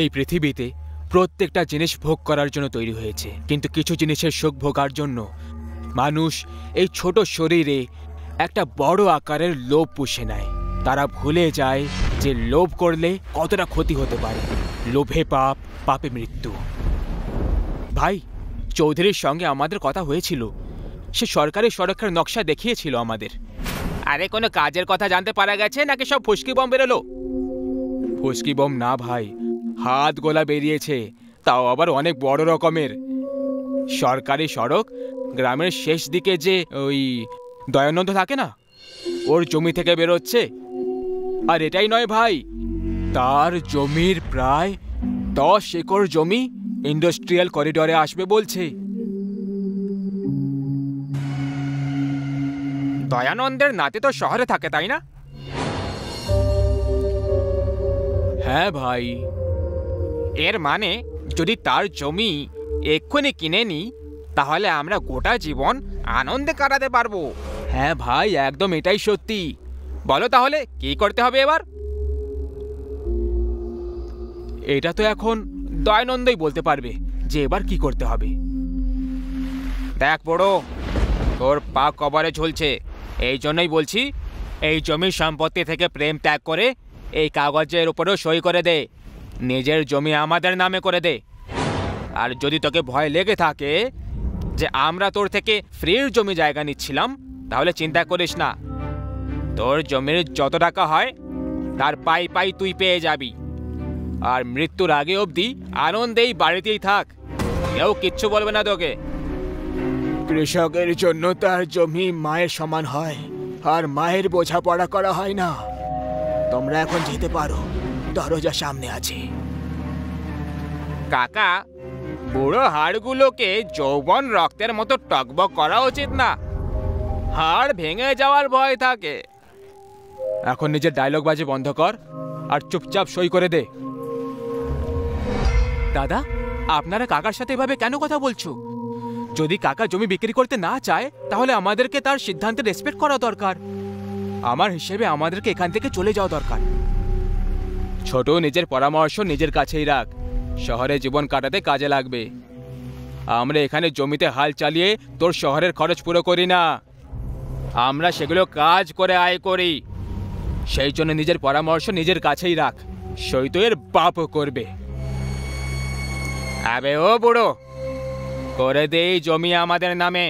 এই পৃথিবীতে প্রত্যেকটা জিনিস ভোগ করার জন্য তৈরি হয়েছে, কিন্তু কিছু জিনিসের সুখ ভোগার জন্য মানুষ এই ছোট শরীরে একটা বড় আকারের লোভ পুষে নেয়। তারা ভুলে যায় যে লোভ করলে কতটা ক্ষতি হতে পারে। লোভে পাপ, পাপে মৃত্যু। ভাই, চৌধুরীর সঙ্গে আমাদের কথা হয়েছিল, সে সরকারি সড়কের নকশা দেখিয়েছিল আমাদের। আরে কোনো কাজের কথা জানতে পারা গেছে নাকি সব ফুসকি বম বেরোলো? ফুসকি বম না ভাই, হাত গোলা বেরিয়েছে, তাও আবার অনেক বড় রকমের। সরকারি সড়ক, গ্রামের শেষ দিকে যে ওই দয়ানন্দ থাকে না, ওর জমি থেকে বেরোচ্ছে। আর এটাই নয় ভাই, তার জমির প্রায় 10 একর জমি ইন্ডাস্ট্রিয়াল করিডোরে আসবে বলছে। দয়ানন্দের নাতি তো শহরে থাকে, তাই না? হ্যাঁ ভাই। এর মানে যদি তার জমি এক্ষুনি কিনে নিই, তাহলে আমরা গোটা জীবন আনন্দে কাটাতে পারবো। হ্যাঁ ভাই, একদম এটাই সত্যি। বলো তাহলে কি করতে হবে এবার? এটা তো এখন দয়ানন্দই বলতে পারবে যে এবার কি করতে হবে। দেখ বড়, তোর পা কবরে ঝুলছে, এই জন্যই বলছি, এই জমির সম্পত্তি থেকে প্রেম ত্যাগ করে এই কাগজের উপরেও সই করে দে, নিজের জমি আমাদের নামে করে দে। আর যদি তোকে ভয় লেগে থাকে যে আমরা তোর থেকে ফ্রির জমি জায়গা নিচ্ছিলাম, তাহলে চিন্তা করিস না, তোর জমির যত টাকা হয় তার পাই পাই তুই পেয়ে যাবি। আর মৃত্যুর আগে অবধি আনন্দেই বাড়িতেই থাক, কেউ কিচ্ছু বলবে না তোকে। কৃষকের জন্য তার জমি মায়ের সমান হয়, আর মায়ের বোঝাপড়া করা হয় না। তোমরা এখন যেতে পারো, দরজা সামনে আছে। কাকা, বুড়ো হাড়গুলোকে যৌবন রক্তের মতো টকবক করা উচিত না, হাড় ভেঙে যাওয়ার ভয় থাকে। এখন নিজের ডায়লগ বাজি বন্ধ কর আর চুপচাপ সই করে দে। দাদা, আপনারা কাকার সাথে এভাবে কেন কথা বলছো? যদি কাকা জমি বিক্রি করতে না চায়, তাহলে আমাদেরকে তার সিদ্ধান্তে রেসপেক্ট করা দরকার। আমার হিসেবে আমাদেরকে এখান থেকে চলে যাওয়া দরকার। ছোট, নিজের পরামর্শ নিজের কাছেই রাখ, শহরে জীবন কাটাতে কাজে লাগবে। আমরা এখানে জমিতে হাল চালিয়ে তোর শহরের খরচ পুরো করি না, আমরা সেগুলো কাজ করে আয় করি। সেই জন্য নিজের পরামর্শ নিজের কাছেই রাখ, সই তো এর বাপও করবে। আবে ও বুড়ো, করে দে জমি আমাদের নামে,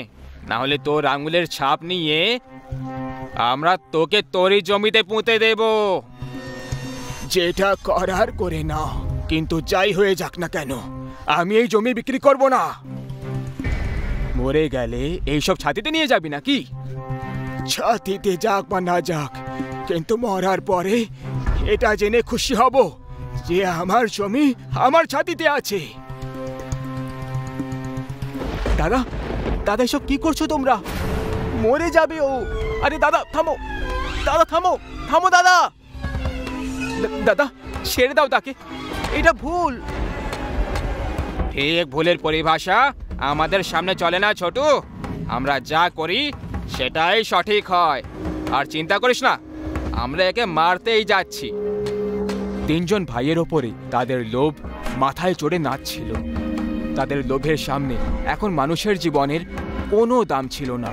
না হলে তোর আঙুলের ছাপ নিয়ে আমরা তোকে তোরই জমিতে পুঁতে দেব। যেটা করার করে না, কিন্তু যাই হয়ে যাক না কেন, আমি এই জমি বিক্রি করব না। মরে গেলে এইসব ছাতিতে নিয়ে যাবি নাকি? ছাতিতে যাক বা না যাক, কিন্তু মরার পরে এটা জেনে খুশি হব যে আমার জমি আমার ছাতিতে আছে। দাদা, দাদা এসব কি করছো তোমরা? মরে যাবে ও। আরে দাদা থামো, দাদা থামো, থামো দাদা। দাদা ছেড়ে দাও তাকে, এটা ভুল। ঠিক ভুলের পরিভাষা আমাদের সামনে চলে না ছোটু, আমরা যা করি সেটাই সঠিক হয়। আর চিন্তা করিস না, আমরা একে মারতেই যাচ্ছি। তিনজন ভাইয়ের ওপরে তাদের লোভ মাথায় চড়ে নাচছিল। তাদের লোভের সামনে এখন মানুষের জীবনের কোনো দাম ছিল না,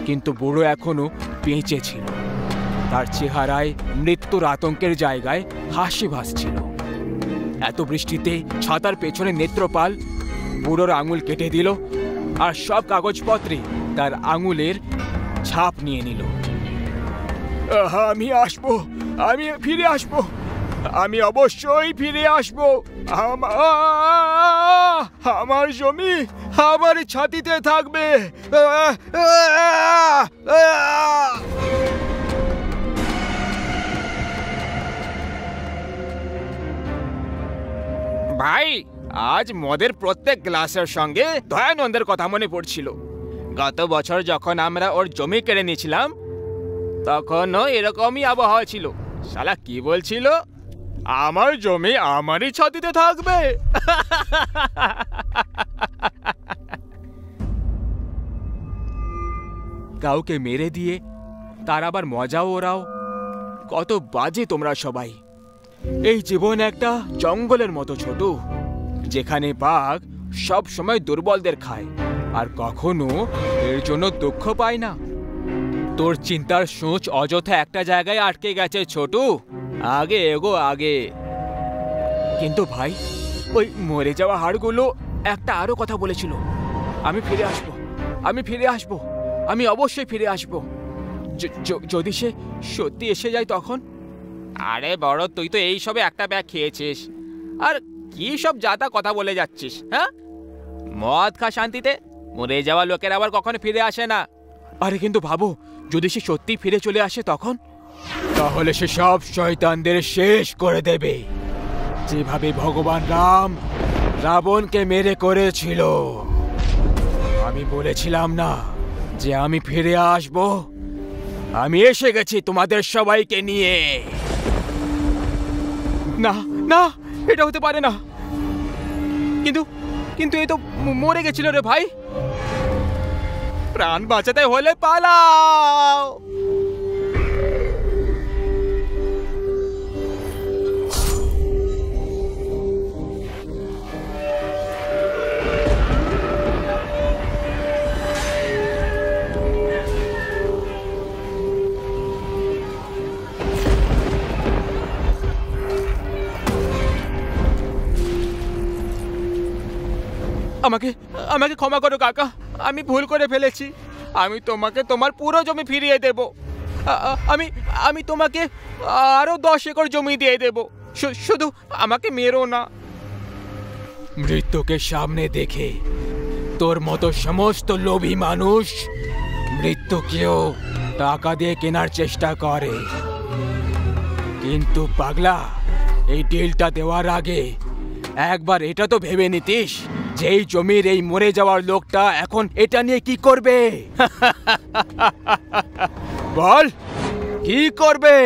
কিন্তু বুড়ো এখনো বেঁচে ছিল। তার চেহারায় মৃত্যুর আতঙ্কের জায়গায় হাসি ভাসছিল। এত বৃষ্টিতে ছাতার পেছনে নেত্রপাল বুড়োর আঙুল কেটে দিল আর সব কাগজপত্রে তার আঙুলের ছাপ নিয়ে নিল। আমি আসবো, আমি ফিরে আসবো, আমি অবশ্যই ফিরে আসবো। আমার জমি আমার ছাতিতে থাকবে। ভাই, আজ মদের প্রত্যেক গ্লাসের সঙ্গে দয়ানন্দের কথা মনে পড়ছিল। গত বছর যখন আমরা ওর জমি কেড়ে নিয়েছিলাম, তখনও এরকমই আবহাওয়া ছিল। শালা কি বলছিল? আমার জমি আমারই ছাতিতে থাকবে। কাউকে মেরে দিয়ে তার আবার মজাও ওরাও। কত বাজে তোমরা সবাই। এই জীবন একটা জঙ্গলের মতো ছোট, যেখানে বাঘ সব সময় দুর্বলদের খায় আর কখনো এর জন্য দুঃখ পায় না। তোর চিন্তার সূচ অযথা একটা জায়গায় আটকে গেছে ছোট, আগে এগো আগে। কিন্তু ভাই, ওই মরে যাওয়া হাড়গুলো একটা আরো কথা বলেছিল, আমি ফিরে আসবো, আমি ফিরে আসবো, আমি অবশ্যই ফিরে আসবো। যদি সে সত্যি এসে যায় তখন? আরে বড়, তুই তো এই সবে একটা ব্যাগ খেয়েছিস, আর কি সব যাতা কথা বলে যাচ্ছিস? হ্যাঁ, মদ খা শান্তিতে, মরে যাওয়া লোকের আবার কখনো ফিরে আসে না। আরে কিন্তু ভাবো, যদি সে সত্যি ফিরে চলে আসে তখন? তাহলে সে সব শয়তানদের শেষ করে দেবে, যেভাবে ভগবান রাম রাবণকে মেরে করেছিল। আমি বলেছিলাম না যে আমি ফিরে আসব? আমি এসে গেছি তোমাদের সবাইকে নিয়ে। না না, এটা হতে পারে না। কিন্তু কিন্তু এ তো মরে গেছিল রে ভাই। প্রাণ বাঁচাতে হলে পালাও। আমাকে আমাকে ক্ষমা করো কাকা, আমি ভুল করে ফেলেছি। আমি তোমাকে তোমার পুরো জমি ফিরিয়ে দেব। আমি আমি তোমাকে আরো 10 একর জমি দিয়ে দেব, শুধু আমাকে মেরো না। মৃত্যুকে সামনে দেখে তোর মতো সমস্ত লোভী মানুষ মৃত্যুকেও টাকা দিয়ে কেনার চেষ্টা করে, কিন্তু পাগলা, এই ডিলটা দেওয়ার আগে একবার এটা তো ভেবে নিতিস যে এই জমির এই মরে যাওয়ার লোকটা এখন এটা নিয়ে কি করবে। বল, কি করবে?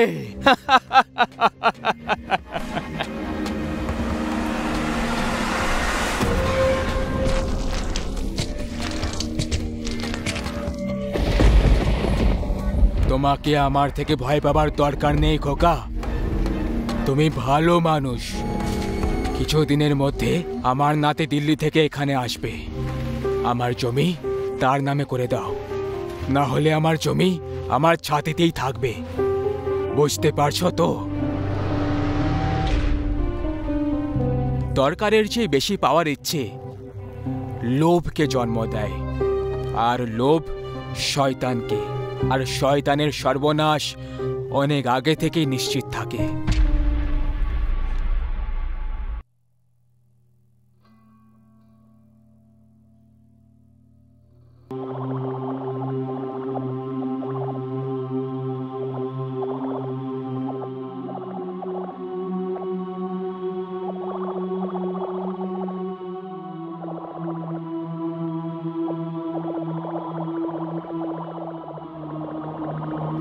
তোমাকে আমার থেকে ভয় পাবার দরকার নেই খোকা, তুমি ভালো মানুষ। কিছুদিনের মধ্যে আমার নাতি দিল্লি থেকে এখানে আসবে। আমার জমি তার নামে করে দাও, না হলে আমার জমি আমার ছাতিতেই থাকবে। বুঝতে পারছো তো? দরকারের চেয়ে বেশি পাওয়ার ইচ্ছে লোভকে জন্ম দেয়, আর লোভ শয়তানকে, আর শয়তানের সর্বনাশ অনেক আগে থেকেই নিশ্চিত থাকে।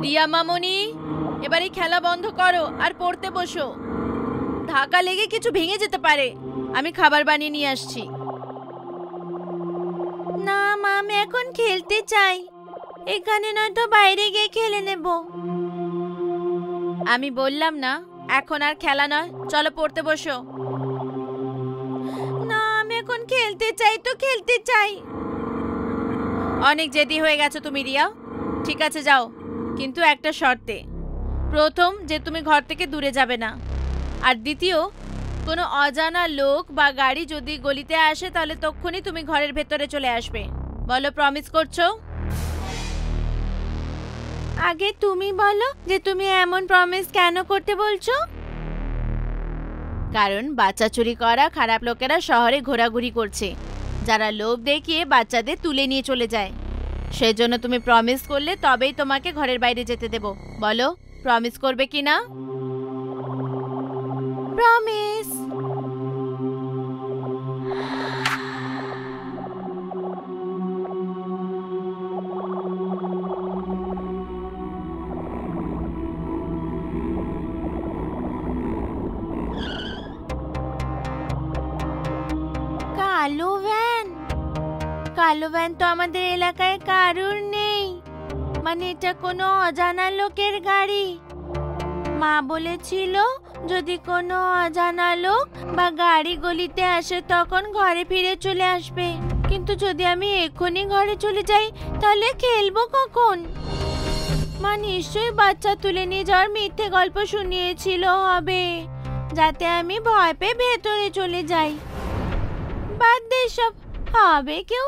রিয়া মামনি, এবারে খেলা বন্ধ করো আর পড়তে বসো। ধাক্কা লেগে কিছু ভেঙে যেতে পারে। আমি খাবার বানিয়ে নিয়ে আসছি। না মা, আমি এখন খেলতে চাই, এখানে নয়তো বাইরে গিয়ে খেলে নেব। আমি বললাম না এখন আর খেলা নয়, চলো পড়তে বসো। না, আমি এখন খেলতে চাই তো খেলতে চাই। অনেক জেদি হয়ে গেছো তুমি রিয়া। ঠিক আছে যাও, কিন্তু একটা শর্তে। প্রথম, যে তুমি ঘর থেকে দূরে যাবে না, আর দ্বিতীয়, কোনো অজানা লোক বা গাড়ি যদি গলিতে আসে তাহলে তখনই তুমি ঘরের ভেতরে চলে আসবে। বলো, প্রমিস করছো? আগে তুমি বলো যে তুমি এমন প্রমিস কেন করতে বলছো? কারণ বাচ্চা চুরি করা খারাপ লোকেরা শহরে ঘোরাঘুরি করছে, যারা লোভ দেখিয়ে বাচ্চাদের তুলে নিয়ে চলে যায়। সেজন্য তুমি প্রমিস করলে তবেই তোমাকে ঘরের বাইরে যেতে দেব। বলো, প্রমিস করবে কি না? প্রমিস। কালো ভ্যান? কালো ভ্যান তো আমাদের এলাকায় কারুর নেই, মানে এটা কোনো অজানা লোকের গাড়ি। মা বলেছিল যদি কোনো অজানা লোক বা গাড়ি গলিতে আসে তখন ঘরে ফিরে চলে আসবে, কিন্তু যদি আমি এক্ষুনি ঘরে চলে যাই তাহলে খেলবো কখন? মা নিশ্চয়ই বাচ্চা তুলে নিয়ে যাওয়ার মিথ্যে গল্প শুনিয়েছিল হবে, যাতে আমি ভয় পেয়ে ভেতরে চলে যাই। বাদ দে সব, হবে কেউ?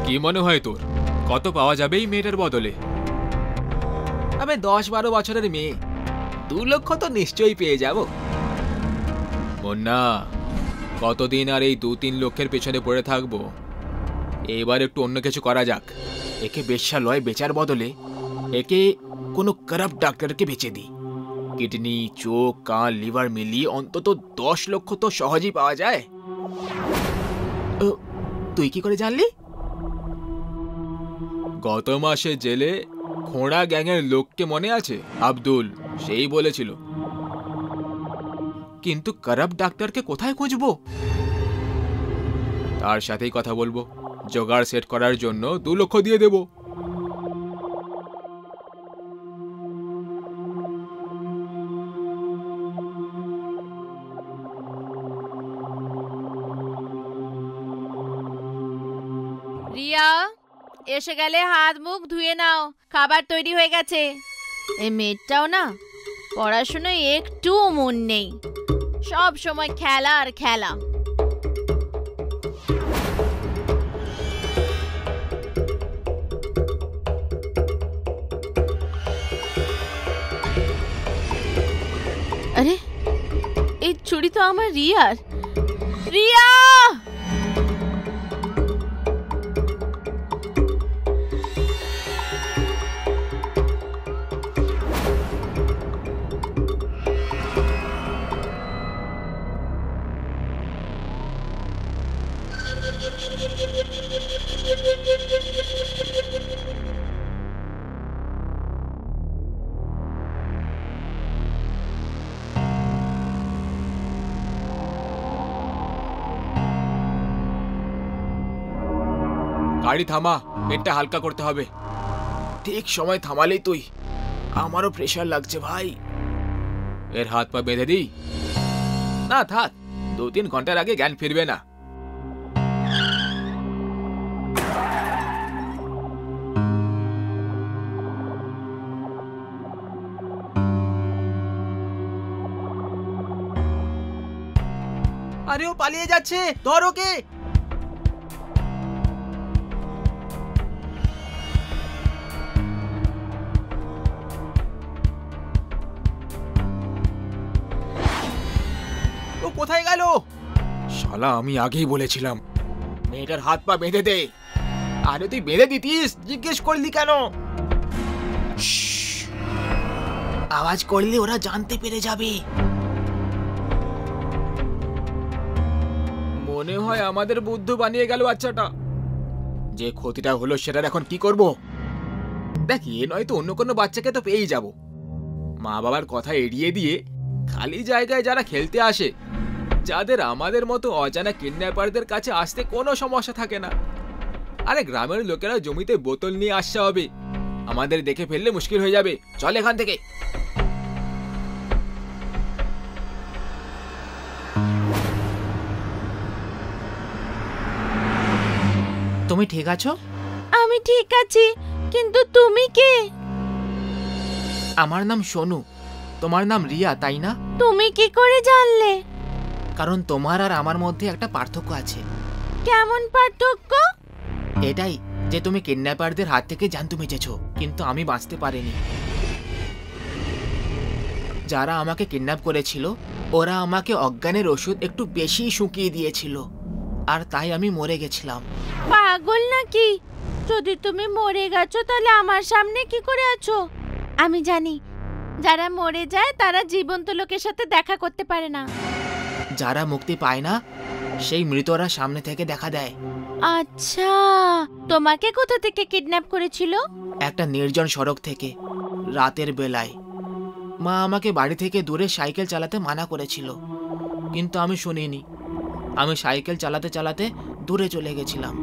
কি মনে হয় তোর, কত পাওয়া যাবে এই মেয়েটার বদলে? আমি 10-12 বছরের মেয়ে, 2 লক্ষ তো নিশ্চয়ই পেয়ে যাব। মুন্না, কতদিন আর এই 2-3 লক্ষের পেছনে পড়ে থাকবো? এবার একটু অন্য কিছু করা যাক। একে বেশ্যালয় বেচার বদলে একে কোনো খারাপ ডাক্তারকে বেচে দিই। কিডনি, চোখ, কান, লিভার মিলিয়ে অন্তত 10 লক্ষ তো সহজেই পাওয়া যায়। তুই কি করে জানলি? গত মাসে জেলে খোঁড়া গ্যাংয়ের লোককে মনে আছে? আব্দুল, সেই বলেছিল। কিন্তু খারাপ ডাক্তারকে কোথায় খুঁজবো? তার সাথেই কথা বলবো, জোগাড় সেট করার জন্য 2 লক্ষ দিয়ে দেব। রিয়া, এসে গেলে হাত মুখ ধুয়ে নাও, খাবার তৈরি হয়ে গেছে। এই মেয়েটাও না পড়াশোনায় একটু মন নেই, সব সময় খেলা আর খেলা। আরে এই ছুরি তো আমার রিয়ার। রিয়া! গাড়ি থামা, পেটটা হালকা করতে হবে। ঠিক সময় থামালেই তুই। আমারও প্রেশার লাগছে ভাই। এর হাত পা বেঁধে দিই? না থাক, 2-3 ঘন্টার আগে জ্ঞান ফিরবে না। আরে ও পালিয়ে যাচ্ছে, ধর ওকে। ও কোথায় গেল? শালা, আমি আগেই বলেছিলাম মেয়েটার হাত পা বেঁধে দে। আরে তুই বেঁধে দিতিস, জিজ্ঞেস করলি কেন? আওয়াজ করলে ওরা জানতে পেরে যাবে। মনে হয় আমাদের বুদ্ধু বানিয়ে গেল বাচ্চাটা। যে ক্ষতিটা হলো সেটার এখন কি করব? দেখ, এ নয় তো অন্য কোনো বাচ্চাকে তো পেয়েই যাব। মা বাবার কথা এড়িয়ে দিয়ে খালি জায়গায় যারা খেলতে আসে, যাদের আমাদের মতো অজানা কিডন্যাপারদের কাছে আসতে কোনো সমস্যা থাকে না। আরে গ্রামের লোকেরা জমিতে বোতল নিয়ে আসছে হবে, আমাদের দেখে ফেললে মুশকিল হয়ে যাবে। চল এখান থেকে। তুমি ঠিক আছো? আমি ঠিক আছি, কিন্তু তুমি কে? আমার নাম সোনু, তোমার নাম রিয়া, তাই না? তুমি কি করে জানলে? কারণ তোমার আর আমার মধ্যে একটা পার্থক্য আছে। কেমন পার্থক্য? এটাই যে তুমি কিডন্যাপারদের হাত থেকে জ্যান্ত বেঁচেছো, কিন্তু আমি বাঁচতে পারিনি। যারা আমাকে কিডন্যাপ করেছিল ওরা আমাকে অজ্ঞানের ওষুধ একটু বেশি শুকিয়ে দিয়েছিল, আর তাই আমি মরে গেছিলাম। পাগল নাকি? যদি তুমি মরে গেছো তাহলে আমার সামনে কি করে আছো? আমি জানি যারা মরে যায় তারা জীবন্ত লোকের সাথে দেখা করতে পারে না। যারা মুক্তি পায় না সেই মৃতরা সামনে থেকে দেখা দেয়। আচ্ছা, তোমাকে কোথা থেকে কিডন্যাপ করেছিল? একটা নির্জন সড়ক থেকে, রাতের বেলায়। মা আমাকে বাড়ি থেকে দূরে সাইকেল চালাতে মানা করেছিল, কিন্তু আমি শুনিনি। আমি সাইকেল চালাতে চালাতে দূরে চলে গেছিলাম।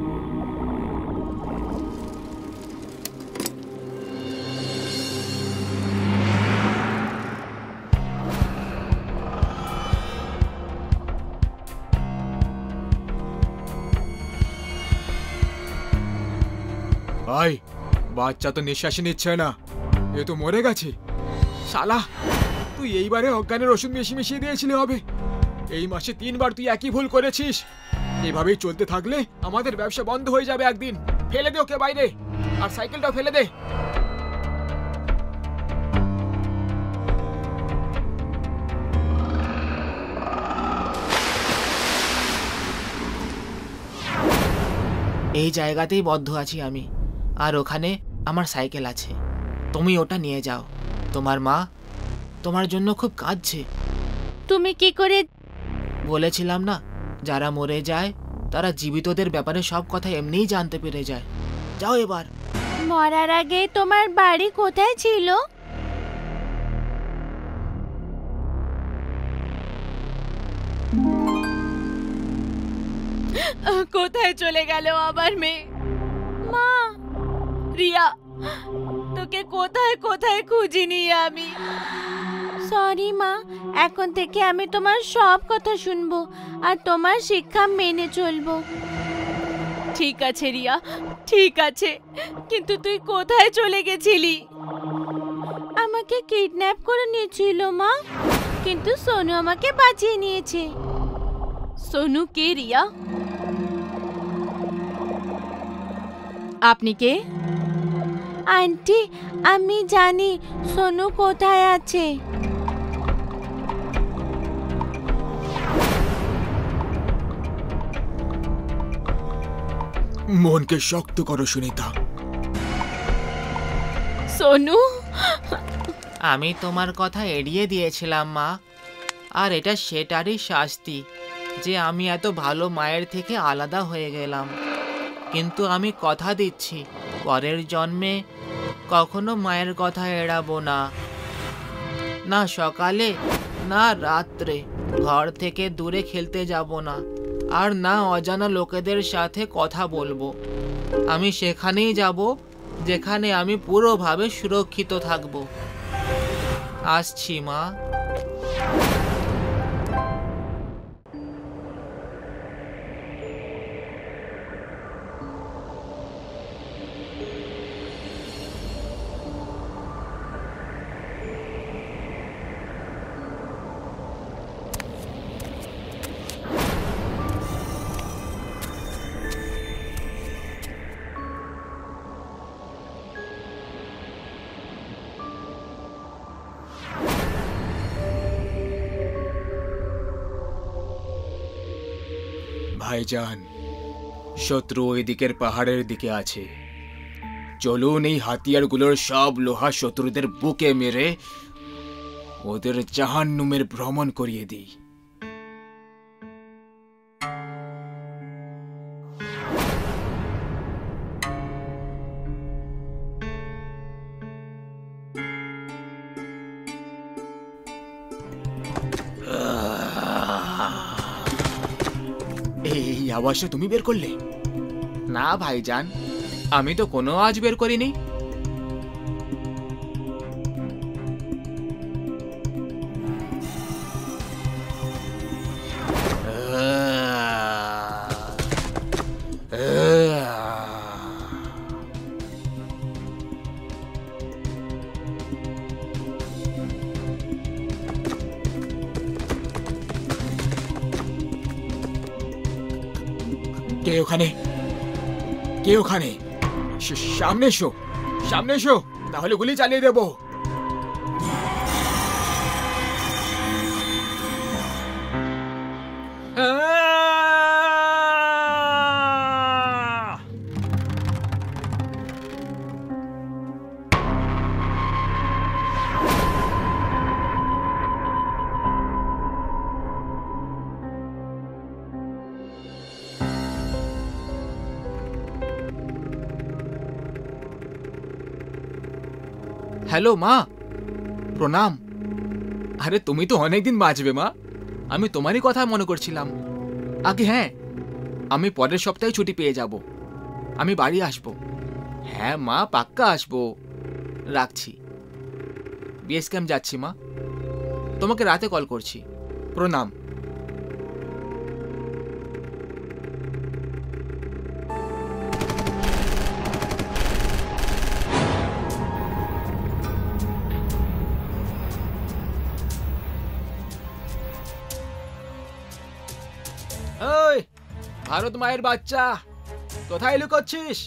ভাই, বাচ্চা তো নিঃশ্বাসই নিচ্ছে না, এ তো মরে গেছে। শালা, তুই এইবারে অজ্ঞানের ওষুধ মিশিয়ে দিয়েছিলি হবে। এই মাসে 3 বার তুই একই ভুল করেছিস। এভাবেই চলতে থাকলে আমাদের ব্যবসা বন্ধ হয়ে যাবে একদিন। ফেলে দে ওকে বাইরে, আর সাইকেলটাও ফেলে দে। এই জায়গাতেই বদ্ধ আছি আমি, আর ওখানে আমার সাইকেল আছে। তুমি ওটা নিয়ে যাও। তোমার মা তোমার জন্য খুব কাঁদছে। তুমি কি করে? বলেছিলাম না, যারা মরে যায় তারা জীবিতদের ব্যাপারে সব কথা এমনিই জানতে পেরে যায়। যাও এবার। মরার আগে তোমার বাড়ি কোথায় ছিল? কোথায় চলে গেল আমার মেয়ে? মা, রিয়া, তোকে কোথায় কোথায় খুঁজিনি আমি। সরি মা, এখন থেকে আমি তোমার সব কথা শুনবো আর তোমার শিক্ষা মেনে চলবো। ঠিক আছে রিয়া, ঠিক আছে, কিন্তু তুই কোথায় চলে গেছিলি? আমাকে কিডন্যাপ করে নিয়েছিল মা, কিন্তু সোনু আমাকে বাঁচিয়ে নিয়েছে। সোনু কে রিয়া? আপনি কে? আন্টি, আমি জানি সোনু কোথায় আছে। মনকে শক্ত করো সুনিতা। সোনু, আমি তোমার কথা এড়িয়ে দিয়েছিলাম মা, আর এটা সেটারই শাস্তি যে আমি এত ভালো মায়ের থেকে আলাদা হয়ে গেলাম। কিন্তু আমি কথা দিচ্ছি, পরের জন্মে কখনো মায়ের কথা এড়াবো না। না সকালে না রাত্রে ঘর থেকে দূরে খেলতে যাব না, আর না অজানা লোকেদের সাথে কথা বলবো। আমি সেখানেই যাব যেখানে আমি পুরোভাবে সুরক্ষিত থাকব। আসছি মা। ভাইজান, শত্রু ওই দিকের পাহাড়ের দিকে আছে। চলুন এই হাতিয়ারগুলোর সব লোহা শত্রুদের বুকে মেরে ওদের জাহান্নুমের ভ্রমণ করিয়ে দিই। এই আওয়াজটা তুমি বের করলে? না ভাইজান, আমি তো কোনো আওয়াজ বের করিনি। কে ওখানে? কে ওখানে? সামনে এসো, সামনে এসো, তাহলে গুলি চালিয়ে দেবো। হ্যালো মা, প্রণাম। আরে তুমি তো অনেকদিন বাঁচবে মা, আমি তোমারই কথা মনে করছিলাম। আগে হ্যাঁ, আমি পরের সপ্তাহে ছুটি পেয়ে যাব, আমি বাড়ি আসবো। হ্যাঁ মা, পাক্কা আসবো। রাখছি, বিএস ক্যাম্প যাচ্ছি মা, তোমাকে রাতে কল করছি। প্রণাম। ওই ভারত মায়ের বাচ্চা, কোথায় লুকোচ্ছিস?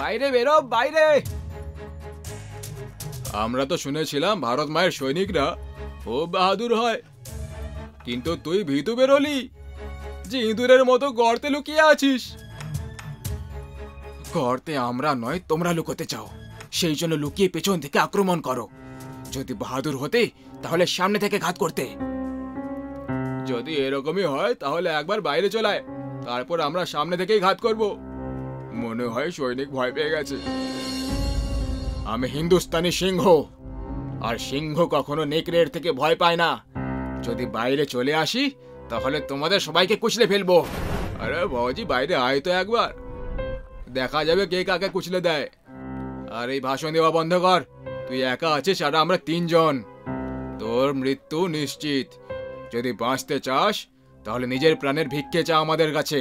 বাইরে বেরো, বাইরে। আমরা তো শুনেছিলাম ভারত মায়ের সৈনিকরা খুব বাহাদুর হয়, কিন্তু তুই ভীতু বেরোলি যে ইঁদুরের মতো গর্তে লুকিয়ে আছিস। গর্তে আমরা নয়, তোমরা লুকোতে চাও, সেই জন্য লুকিয়ে পেছন থেকে আক্রমণ করো। যদি বাহাদুর হতে তাহলে সামনে থেকে ঘাত করতে। যদি এরকমই হয় তাহলে একবার বাইরে চলায়, তারপর আমরা সামনে থেকেই ঘাত করব। মনে হয় সৈনিক ভয় পেয়ে গেছে। আমি হিন্দুস্তানি সিংহ, আর সিংহ কখনো নেকড়ের থেকে ভয় পায় না। যদি বাইরে চলে আসি তাহলে তোমাদের সবাইকে কুচলে ফেলবো। আরে বাবাজি, বাইরে আয় তো একবার, দেখা যাবে কে কাকে কুচলে দেয়। আর এই ভাষণ দেওয়া বন্ধ কর, তুই একা আছিস আর আমরা 3 জন। তোর মৃত্যু নিশ্চিত। যদি বাঁচতে চাস তাহলে নিজের প্রাণের ভিক্ষে চা আমাদের কাছে।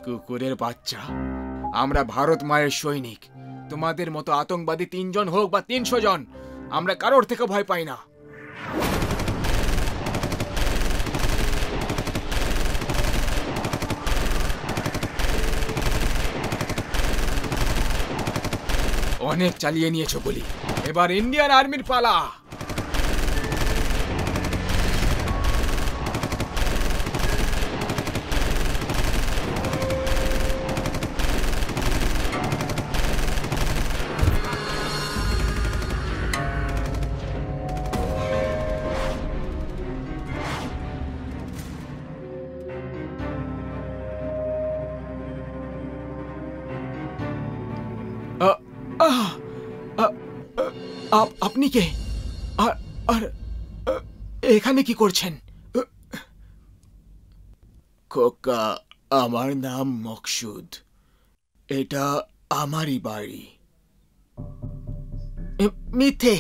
কুকুরের বাচ্চা, আমরা ভারত মায়ের সৈনিক। তোমাদের মতো আতঙ্কবাদী 3 জন হোক বা 300 জন, আমরা কারোর থেকে ভয় পাই না। অনেক চালিয়ে নিয়েছো গুলি, এবার ইন্ডিয়ান আর্মির পালা। আপনি কে? আর এখানে কি করছেন? খোকা, আমার নাম মকসুদ, এটা আমারই বাড়ি। মিথ্যে,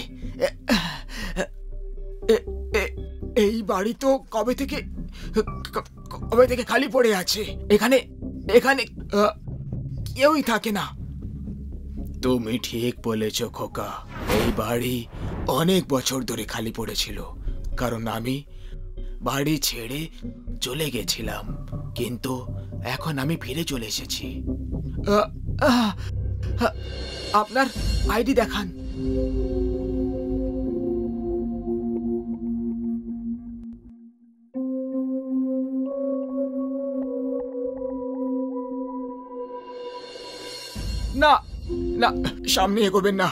এই বাড়ি তো কবে থেকে খালি পড়ে আছে। এখানে কেউই থাকে না। তুমি ঠিক বলেছ খোকা, এই বাড়ি অনেক বছর ধরে খালি পড়েছিল, কারণ আমি বাড়ি ছেড়ে চলে গেছিলাম, কিন্তু এখন আমি ফিরে চলে এসেছি। আপনার আইডি দেখান। না না, সামনে এগোবেন না।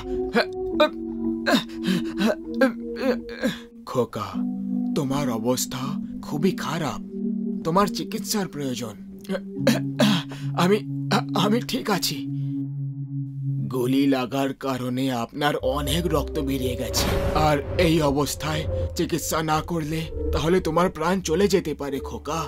খোকা, তোমার অবস্থা খুবই খারাপ, তোমার চিকিৎসার প্রয়োজন। আমি ঠিক আছি। গুলি লাগার কারণে আপনার অনেক রক্ত বেরিয়ে গেছে, আর এই অবস্থায় চিকিৎসা না করলে তাহলে তোমার প্রাণ চলে যেতে পারে খোকা।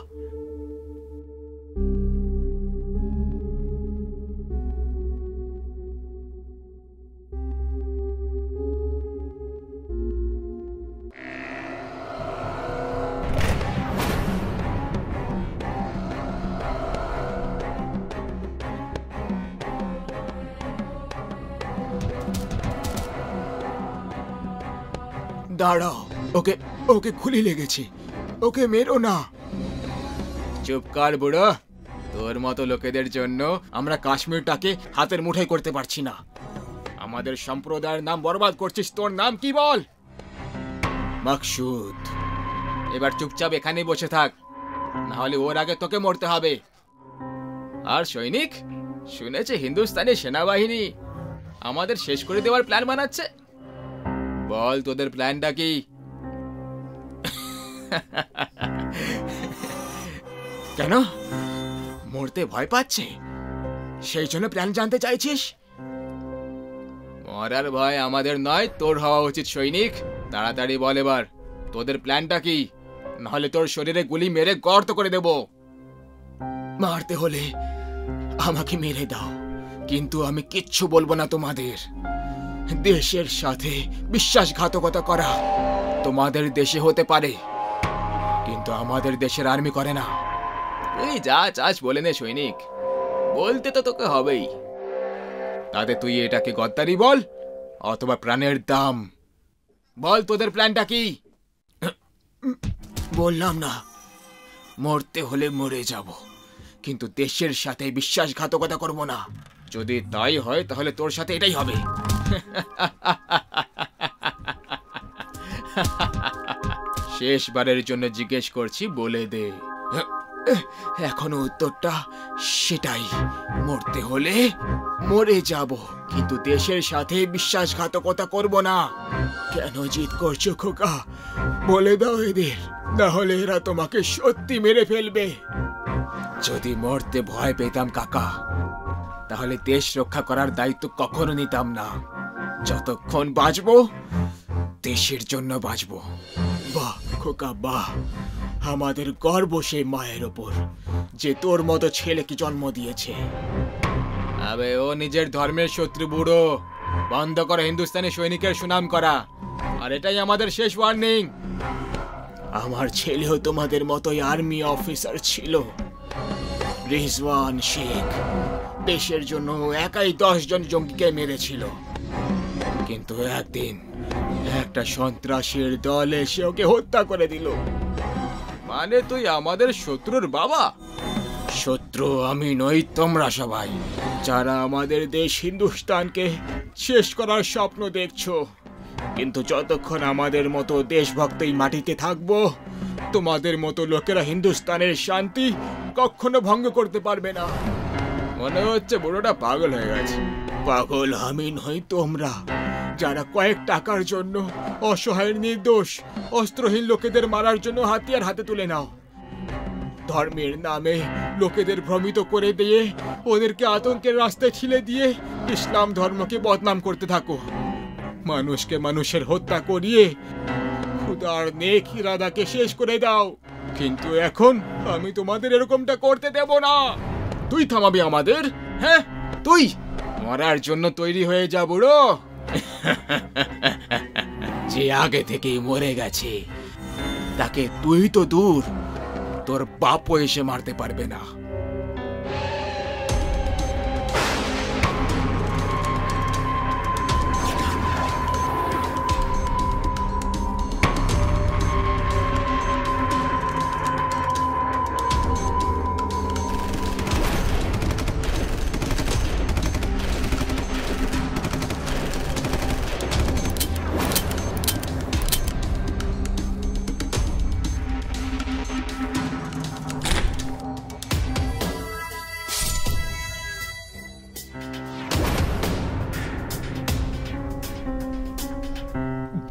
দাঁড়াও, ওকে খুলি লেগেছে, ওকে মেরো না। চুপ কর বুড়ো, তোর মতো লোকেদের জন্য আমরা কাশ্মীরটাকে হাতের মুঠোয় করতে পারছি না। আমাদের সম্প্রদায়ের নাম বরবাদ করছিস। তোর নাম কি বল? মকসুদ। এবার চুপচাপ এখানেই বসে থাক, না হলে ওর আগে তোকে মরতে হবে। আর সৈনিক, শুনেছে হিন্দুস্তানি সেনাবাহিনী আমাদের শেষ করে দেওয়ার প্ল্যান বানাচ্ছে। বল তোদের প্ল্যানটা কি? কেন মরতে ভয় পাচ্ছে, সেই জন্য প্ল্যান জানতে চাইছিস? মরার ভয় আমাদের নয়, তোর হওয়া উচিত সৈনিক। তাড়াতাড়ি বল এবার তোদের প্ল্যানটা কি, নাহলে তোর শরীরে গুলি মেরে গর্ত করে দেব। মারতে হলে আমাকে মেরে দাও, কিন্তু আমি কিচ্ছু বলবো না তোমাদের। দেশের সাথে বিশ্বাসঘাতকতা করা তোমাদের দেশে হতে পারে, কিন্তু আমাদের দেশের আর্মি করে না। তুই যা চাস বলে নে সৈনিক, বলতে তো তোকে হবেই। তাতে তুই এটাকে গদ্দারি বল অথবা প্রাণের দাম বল। তোদের প্ল্যানটা কি? বললাম না, মরতে হলে মরে যাব, কিন্তু দেশের সাথে বিশ্বাসঘাতকতা করব না। যদি তাই হয় তাহলে তোর সাথে এটাই হবে। শেষবারের জন্য জিজ্ঞেস করছি, বলে দে। এখনো উত্তরটা সেটাই, মরতে হলে মরে যাব, কিন্তু দেশের সাথে বিশ্বাসঘাতকতা করব না। কেন জিদ করছো খোকা? বলে দাও এদের, না হলে এরা তোমাকে সত্যি মেরে ফেলবে। যদি মরতে ভয় পেতাম কাকা, তাহলে দেশ রক্ষা করার দায়িত্ব কখনো নিতাম না। যতক্ষণ বাঁচবো দেশের জন্য বাঁচবো। বাহ খোকা বাহ, আমাদের গর্ব সেই মায়ের ওপর যে তোর মতো ছেলেকে জন্ম দিয়েছে। আবে ও নিজের ধর্মের শত্রু বুড়ো, বন্ধ করে হিন্দুস্তানি সৈনিকের সুনাম করা। আর এটাই আমাদের শেষ ওয়ার্নিং। আমার ছেলেও তোমাদের মতোই আর্মি অফিসার ছিল, রিজওয়ান শেখ। দেশের জন্য একাই 10 জন জঙ্গিকে মেরেছিল, কিন্তু একদিন একটা সন্ত্রাসীর দল এসে ওকে হত্যা করে দিল। মানে তুই আমাদের শত্রুর বাবা? শত্রু আমি নই, তোমরা সবাই যারা আমাদের দেশ হিন্দুস্তানকে শেষ করার স্বপ্ন দেখছো। কিন্তু যতক্ষণ আমাদের মতো দেশভক্তই মাটিতে থাকবো, তোমাদের মতো লোকেরা হিন্দুস্তানের শান্তি কখনো ভঙ্গ করতে পারবে না। মনে হচ্ছে বুড়োটা পাগল হয়ে গেছে। পাগল আমি নই, তোমরা যারা কয়েক টাকার জন্য অসহায় নির্দোষ অস্ত্রহীন লোকেদের মারার জন্য হাতিয়ার হাতে তুলে নাও। ধর্মের নামে লোকেদের ভ্রমিত করে দিয়ে ওদেরকে আতঙ্কের রাস্তায় ঠেলে দিয়ে ইসলাম ধর্মকে বদনাম করতে থাকো। মানুষকে মানুষের হত্যা করিয়ে খুদার নেক ইরাদাকে শেষ করে দাও। কিন্তু এখন আমি তোমাদের এরকমটা করতে দেব না। তুই থামাবি আমাদের? হ্যাঁ, তুই মরার জন্য তৈরি হয়ে যা বুড়ো। যে আগে থেকেই মরে গেছে তাকে তুই তো দূর, তোর বাপও এসে মারতে পারবে না।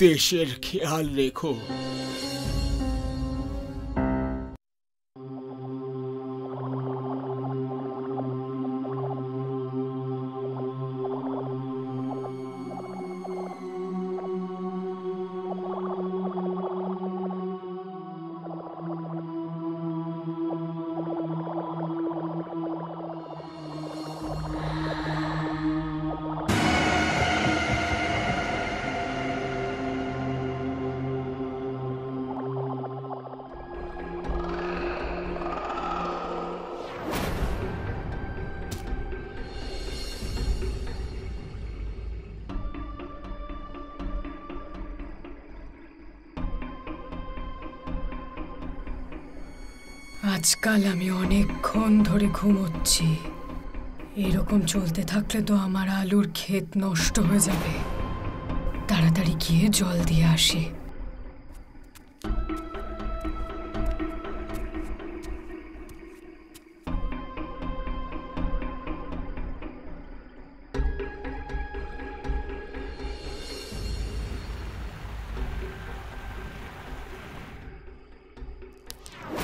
দেশের খেয়াল রেখো। আজকাল আমি অনেকক্ষণ ধরে ঘুমোচ্ছি। এরকম চলতে থাকলে তো আমার আলুর ক্ষেত নষ্ট হয়ে যাবে। তাড়াতাড়ি গিয়ে জল দিয়ে আসি।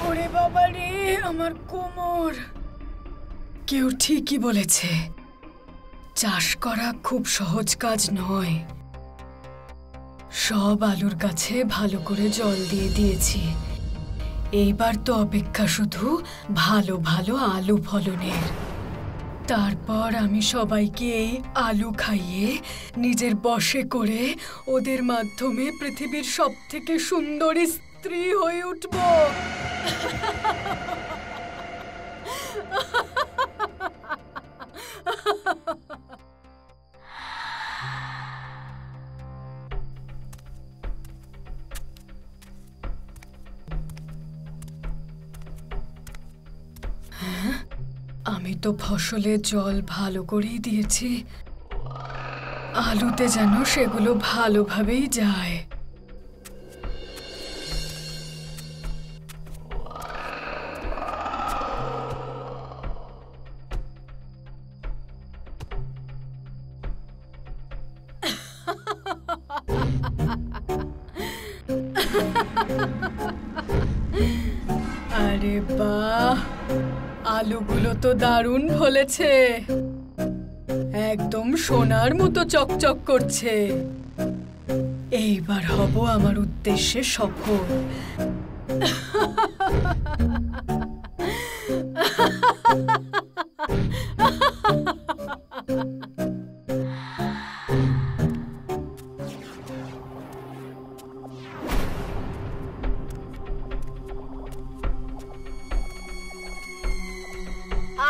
ওরে বাবা রে, আমার কোমর। কেউ ঠিকই বলেছে, চাষ করা খুব সহজ কাজ নয়। সব আলুর গাছে ভালো করে জল দিয়ে দিয়েছি। এইবার তো অপেক্ষা শুধু ভালো ভালো আলু ফলনের। তারপর আমি সবাইকে এই আলু খাইয়ে নিজের বশে করে ওদের মাধ্যমে পৃথিবীর সবথেকে সুন্দরী স্ত্রী হয়ে উঠব। আমি তো ফসলে জল ভালো করেই দিয়েছি, আলুতে যেন সেগুলো ভালোভাবেই যায়। আরে বাহ, আলুগুলো তো দারুণ ফলেছে, একদম সোনার মতো চকচক করছে। এইবার হব আমার উদ্দেশ্যে সফল।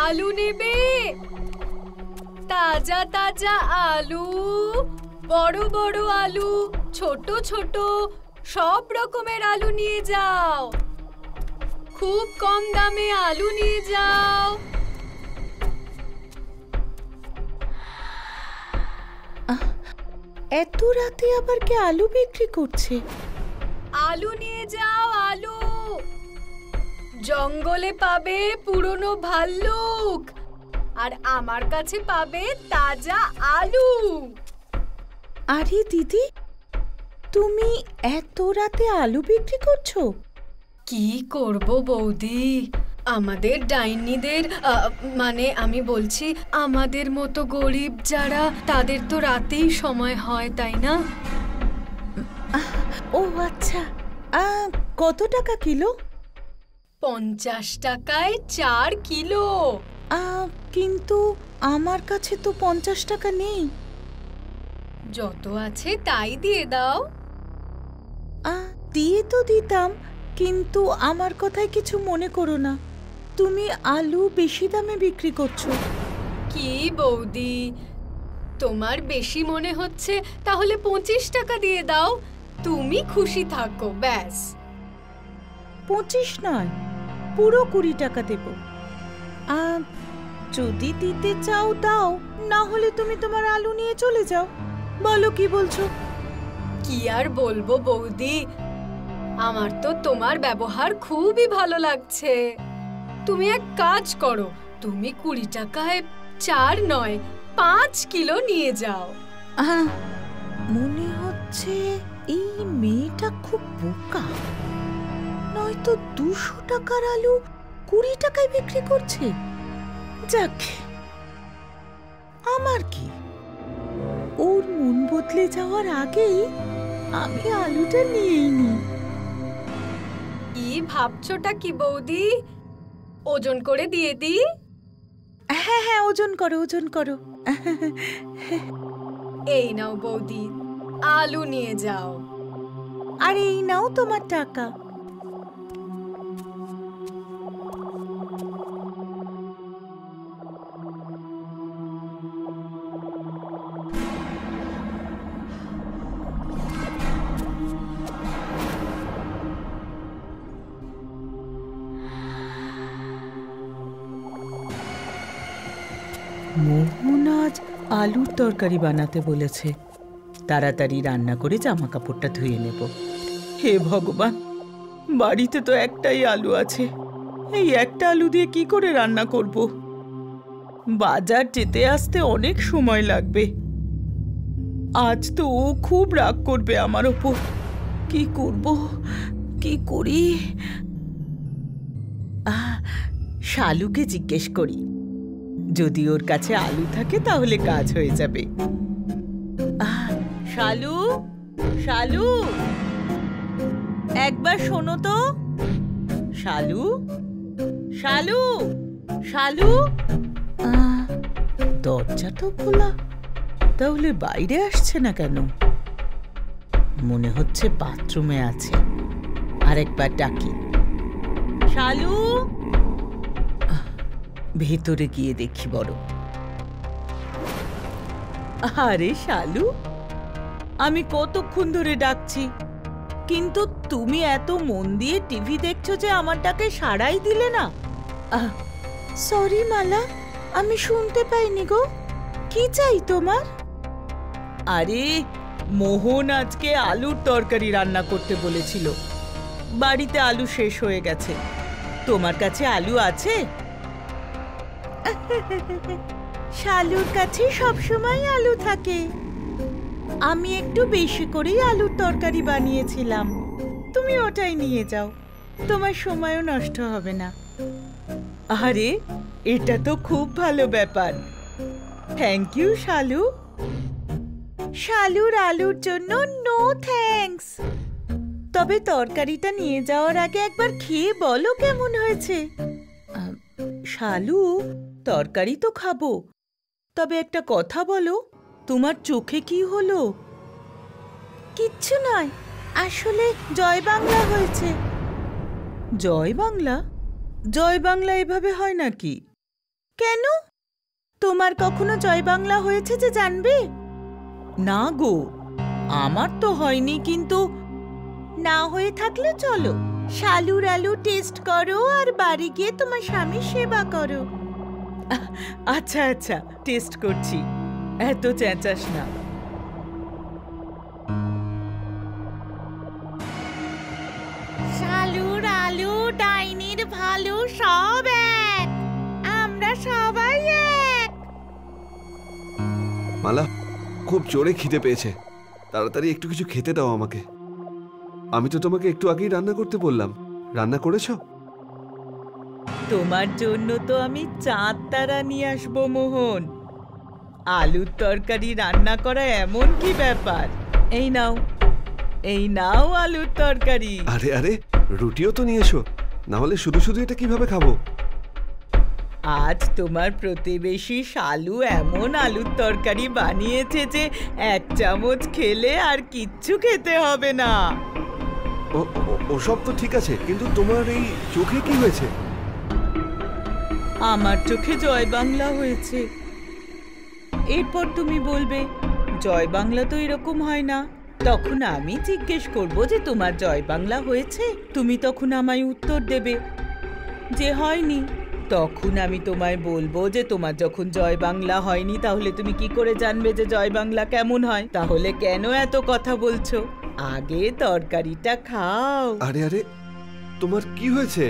আলু নেবে? তাজা তাজা আলু, বড় বড় আলু, ছোট ছোট, সব রকমের আলু নিয়ে যাও। খুব কম দামে আলু নিয়ে যাও। এত রাতে আবার কে আলু বিক্রি করছে? আলু নিয়ে যাও, আলু। জঙ্গলে পাবে পুরনো ভাল্লুক, আর আমার কাছে পাবে তাজা আলু। আরে দিদি, তুমি এত রাতে আলু বিক্রি করছো? কি করব বৌদি, আমাদের ডাইনিদের মানে আমি বলছি আমাদের মতো গরিব যারা, তাদের তো রাতেই সময় হয়, তাই না? ও আচ্ছা, কত টাকা কিলো? 50 টাকায় 4 কিলো। কিন্তু আমার কাছে তো 50 টাকা নেই। যত আছে তাই দিয়ে দাও। দিয়ে তো দিতাম, কিন্তু আমার কথায় কিছু মনে করো না, তুমি আলু বেশি দামে বিক্রি করছো। কি বৌদি, তোমার বেশি মনে হচ্ছে, তাহলে 25 টাকা দিয়ে দাও, তুমি খুশি থাকো ব্যাস। 25 নয়, পুরো 20 টাকা দেব। যদি দিতে চাও দাও, না হলে তুমি তোমার আলু নিয়ে চলে যাও। বলো কি বলছো? কি আর বলবো বৌদি, আমার তো তোমার ব্যবহার খুবই ভালো লাগছে। তুমি এক কাজ করো, তুমি 20 টাকায় 4 নয় 5 কিলো নিয়ে যাও। মনে হচ্ছে এই মেয়েটা খুব বোকা, নয়তো 200 টাকার আলু 20 টাকায় বিক্রি করছে। যাক, আমার কি, ওর মন বদলে যাওয়ার আগেই আমি আলুটা নিয়েই নিই। কি ভাবছোটা কি বৌদি, ওজন করে দিয়ে দি? হ্যাঁ হ্যাঁ, ওজন করো, ওজন করো। এই নাও বৌদি, আলু নিয়ে যাও। আর এই নাও তোমার টাকা। মোহন আজ আলুর তরকারি বানাতে বলেছে, তাড়াতাড়ি রান্না করে জামা কাপড়টা ধুয়ে নেব। হে ভগবান, বাড়িতে তো একটাই আলু আছে, এই একটা আলু দিয়ে কি করে রান্না করব? বাজার যেতে আসতে অনেক সময় লাগবে। আজ তো ও খুব রাগ করবে আমার ওপর। কি করব, কি করি? শালুকে জিজ্ঞেস করি, যদি ওর কাছে আলু থাকে তাহলে কাজ হয়ে যাবে। শালু, শালু, একবার শোনো তো। শালু, শালু, শালু। দরজা তো খোলা, তাহলে বাইরে আসছে না কেন? মনে হচ্ছে বাথরুমে আছে। আরেকবার ডাকি। শালু। ভেতরে গিয়ে দেখি বড়। আরে শালু, আমি কতক্ষণ ধরে ডাকছি, কিন্তু তুমি এত মন দিয়ে টিভি দেখছো যে আমার ডাকে সাড়াই দিলে না। সরি মালা, আমি শুনতে পাইনি গো। কি চাই তোমার? আরে মোহন আজকে আলুর তরকারি রান্না করতে বলেছিল। বাড়িতে আলু শেষ হয়ে গেছে। তোমার কাছে আলু আছে? শালুর কাছে সবসময় আলু থাকে। আমি একটু বেশি করেই আলুর তরকারি বানিয়েছিলাম। তুমি ওটাই নিয়ে যাও, তোমার সময়ও নষ্ট হবে না। আরে এটা তো খুব ভালো ব্যাপার। থ্যাংক ইউ শালু। শালুর আলুর জন্য নো থ্যাঙ্কস। তবে তরকারিটা নিয়ে যাওয়ার আগে একবার খেয়ে বলো কেমন হয়েছে। শালু, তরকারি তো খাবো, তবে একটা কথা বলো, তোমার চোখে কি হলো? কিচ্ছু নয়, আসলে জয় বাংলা হয়েছে। জয় বাংলা? জয় বাংলা এভাবে হয় নাকি? কেন, তোমার কখনো জয় বাংলা হয়েছে যে জানবে? না গো, আমার তো হয়নি, কিন্তু না হয়ে থাকলে চলো শালুর আলু টেস্ট করো আর বাড়ি গিয়ে তোমার স্বামীর সেবা করো। আচ্ছা আচ্ছা, টেস্ট করছি, এত চেঁচাস না। শালুর আলু ডাইনির ভালো সব এক, আমরা সবাই এক। মালা, খুব জোরে খিদে পেয়েছে, তাড়াতাড়ি একটু কিছু খেতে দাও আমাকে। আমি তো তোমাকে একটু আগেই রান্না করতে বললাম, রান্না করেছো? তোমার জন্য তো আমি চাঁদ তারা নিয়ে আসবো মোহন। আলুর তরকারি রান্না করা এমন কি ব্যাপার? এই নাও, এই নাও আলুর তরকারি। আরে আরে, রুটিও তো নিয়ে এসো, না হলে শুধু শুধু এটা কিভাবে খাবো? আজ তোমার প্রতিবেশী শালু এমন আলুর তরকারি বানিয়েছে যে 1 চামচ খেলে আর কিচ্ছু খেতে হবে না। ওসব তো ঠিক আছে, কিন্তু তোমার এই চোখে কি হয়েছে? আমার চোখে জয় বাংলা হয়েছে। এরপর তুমি বলবে জয় বাংলা তো এরকম হয় না। তখন আমি জিজ্ঞেস করব যে তোমার জয় বাংলা হয়েছে, তুমি তখন আমায় উত্তর দেবে যে হয়নি। তখন আমি তোমায় বলবো যে তোমার যখন জয় বাংলা হয়নি, তাহলে তুমি কি করে জানবে যে জয় বাংলা কেমন হয়? তাহলে কেন এত কথা বলছো? আগে তরকারিটা খাও। আরে আরে, তোমার কি হয়েছে?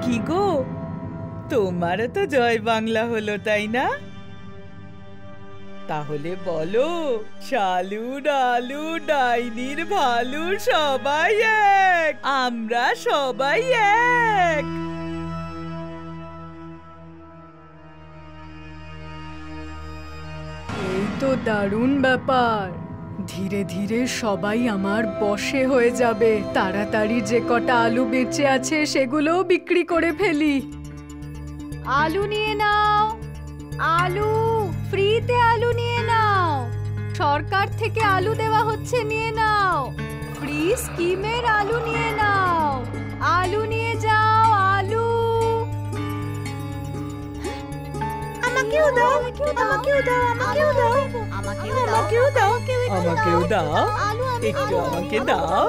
কি গো, তোমারও তো জয় বাংলা হলো তাই না? তাহলে বলো, শালুর আলু ডাইনির ভালু সবাই এক, আমরা সবাই এক। এই তো দারুণ ব্যাপার। ধীরে ধীরে সবাই আমার বশে হয়ে যাবে। তাড়াতাড়ি যে কটা আলু বেঁচে আছে সেগুলোও বিক্রি করে ফেলি। আলু নিয়ে নাও, আলু ফ্রিতে, আলু নিয়ে নাও, সরকার থেকে আলু দেওয়া হচ্ছে, নিয়ে নাও। ফ্রি স্কিমের আলু নিয়ে নাও, আলু নিয়ে যাও, আলু। আমাকেও দাও, আমাকেও দাও, আমাকেও দাও, আমাকেও দাও, আমাকেও দাও, একটু আমাকে দাও।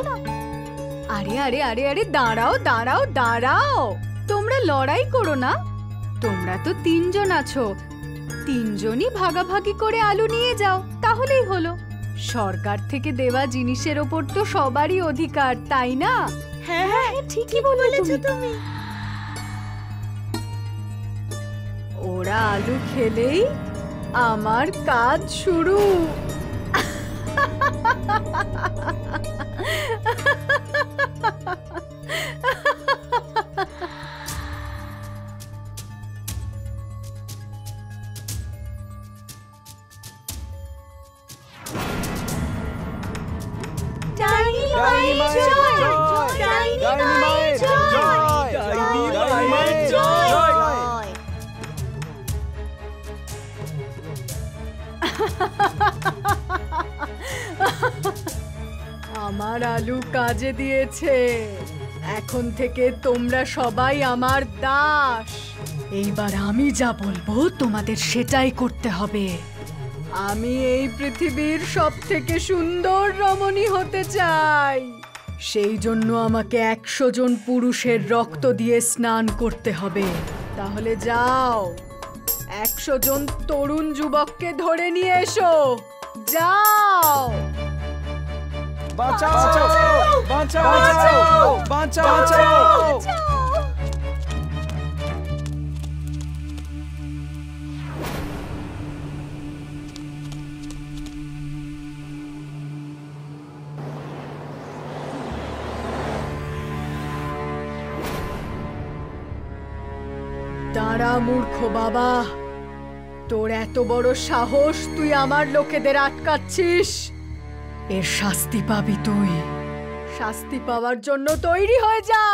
আরে আরে আরে আরে, দাঁড়াও দাঁড়াও দাঁড়াও, তোমরা লড়াই করো না। তোমরা তো 3 জন আছো, 3 জনই ভাগাভাগি করে আলু নিয়ে যাও, তাহলেই হলো। সরকার থেকে দেওয়া জিনিসের ওপর তো সবারই অধিকার, তাই না? হ্যাঁ হ্যাঁ, ঠিকই বলেছো তুমি। ওরা আলু খেলেই আমার কাজ শুরু। আমার আলু কাজে দিয়েছে। এখন থেকে তোমরা সবাই আমার দাস। এইবার আমি যা বলবো তোমাদের সেটাই করতে হবে। আমি এই পৃথিবীর সবথেকে সুন্দর রমণী হতে চাই। সেই জন্য আমাকে 100 জন পুরুষের রক্ত দিয়ে স্নান করতে হবে। তাহলে যাও, 100 জন তরুণ যুবককে ধরে নিয়ে এসো। যাও। বাঁচাও বাঁচাও বাঁচাও বাঁচাও। দাঁড়া মূর্খ বাবা, তোর এত বড় সাহস, তুই আমার লোকেদের আটকাচ্ছিস। এর শাস্তি পাবি তুই। শাস্তি পাওয়ার জন্য তৈরি হয়ে যা।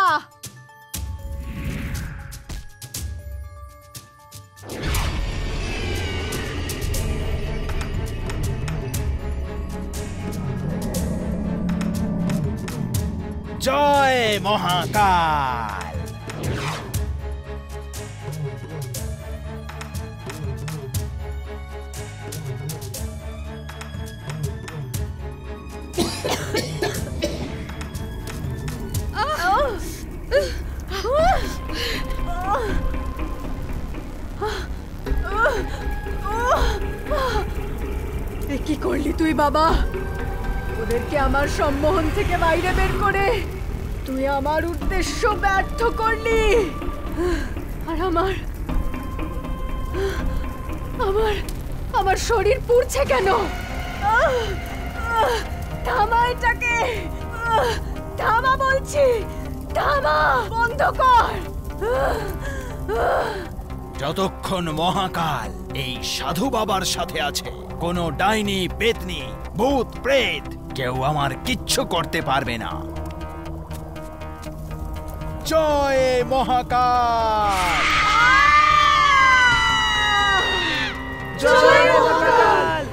জয় মহাকাল। কি করলি তুই বাবা? ওদেরকে আমার সম্মোহন থেকে বাইরে বের করে তুই আমার উদ্দেশ্য ব্যর্থ করলি। আর আমার আমার আমার শরীর পুড়ছে কেন? থামা এটাকে, থামা বলছি, থামা, বন্ধ কর। যতক্ষণ মহাকাল এই সাধু বাবার সাথে আছে, কোনো ডাইনি, পেতনি, ভূত, প্রেত কেউ আমার কিচ্ছু করতে পারবে না। জয় মহাকাল। জয় মহাকাল।